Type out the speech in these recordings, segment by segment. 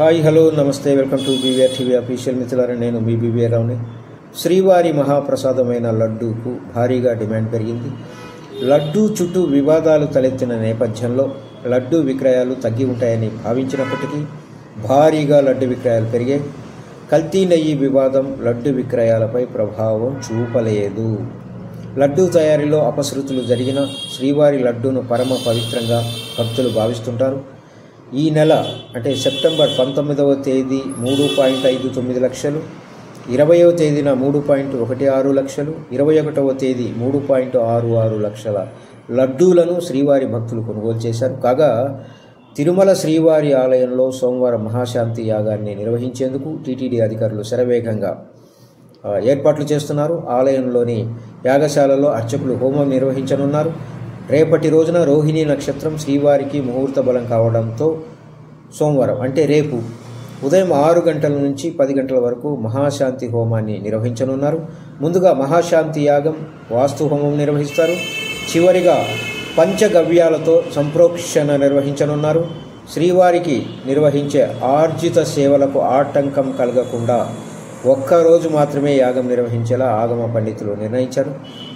Hi hello నమస్తే welcome to BVR TV official మిత్రులారా, నేను మీ బీవీఆర్ రావుని. శ్రీవారి మహాప్రసాదమైన లడ్డూకు భారీగా డిమాండ్ పెరిగింది. లడ్డూ చుట్టూ వివాదాలు తలెత్తిన నేపథ్యంలో లడ్డూ విక్రయాలు తగ్గి ఉంటాయని భావించినప్పటికీ భారీగా లడ్డు విక్రయాలు పెరిగాయి. కల్తీ నెయ్యి వివాదం లడ్డు విక్రయాలపై ప్రభావం చూపలేదు. లడ్డూ తయారీలో అపశృతులు జరిగిన శ్రీవారి లడ్డూను పరమ పవిత్రంగా భక్తులు భావిస్తుంటారు. ఈ నెల అంటే సెప్టెంబర్ 19వ తేదీ 3.59 లక్షలు, 20వ తేదీన 3.16 లక్షలు, 21వ తేదీ 3.66 లక్షల లడ్డూలను శ్రీవారి భక్తులు కొనుగోలు చేశారు. కాగా తిరుమల శ్రీవారి ఆలయంలో సోమవారం మహాశాంతి యాగాన్ని నిర్వహించేందుకు టీటీడీ అధికారులు శరవేగంగా ఏర్పాట్లు చేస్తున్నారు. ఆలయంలోని యాగశాలలో అర్చకులు హోమం నిర్వహించనున్నారు. రేపటి రోజున రోహిణీ నక్షత్రం శ్రీవారికి ముహూర్త బలం కావడంతో సోమవారం అంటే రేపు ఉదయం 6 గంటల నుంచి 10 గంటల వరకు మహాశాంతి హోమాన్ని నిర్వహించనున్నారు. ముందుగా మహాశాంతి యాగం, వాస్తు హోమం నిర్వహిస్తారు. చివరిగా పంచగవ్యాలతో సంప్రోక్షణ నిర్వహించనున్నారు. శ్రీవారికి నిర్వహించే ఆర్జిత సేవలకు ఆటంకం కలగకుండా ఒక్కరోజు మాత్రమే యాగం నిర్వహించేలా ఆగమ పండితులు నిర్ణయించారు.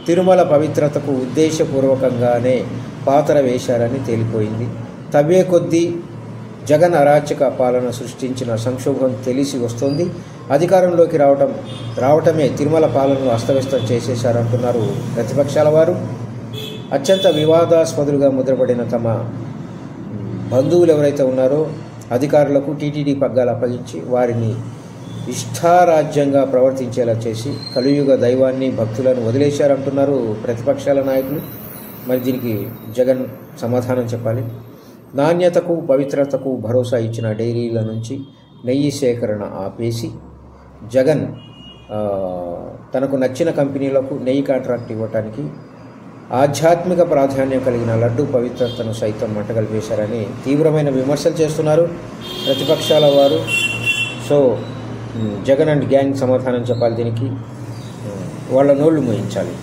తిరుమల పవిత్రతకు ఉద్దేశపూర్వకంగానే పాతర వేశారని తేలిపోయింది. తవ్వే కొద్దీ జగన్ అరాచక పాలన సృష్టించిన సంక్షోభం తెలిసి వస్తోంది. అధికారంలోకి రావటమే తిరుమల పాలనను అస్తవ్యస్తం చేసేశారంటున్నారు ప్రతిపక్షాల వారు. అత్యంత వివాదాస్పదులుగా ముద్రపడిన తమ బంధువులు ఎవరైతే ఉన్నారో అధికారులకు టీటీడీ పగ్గాలు అప్పగించి వారిని ఇష్టారాజ్యంగా ప్రవర్తించేలా చేసి కలియుగ దైవాన్ని భక్తులను వదిలేశారంటున్నారు ప్రతిపక్షాల నాయకులు. మరి దీనికి జగన్ సమాధానం చెప్పాలి. నాణ్యతకు పవిత్రతకు భరోసా ఇచ్చిన డైరీల నుంచి నెయ్యి సేకరణ ఆపేసి జగన్ తనకు నచ్చిన కంపెనీలకు నెయ్యి కాంట్రాక్ట్ ఇవ్వటానికి ఆధ్యాత్మిక ప్రాధాన్యం కలిగిన లడ్డూ పవిత్రతను సైతం మంటగలిపేశారని తీవ్రమైన విమర్శలు చేస్తున్నారు ప్రతిపక్షాల వారు. సో జగన్ అండ్ గ్యాంగ్ సమాధానం చెప్పాలి. దీనికి వాళ్ళ నోళ్లు మోయించాలి.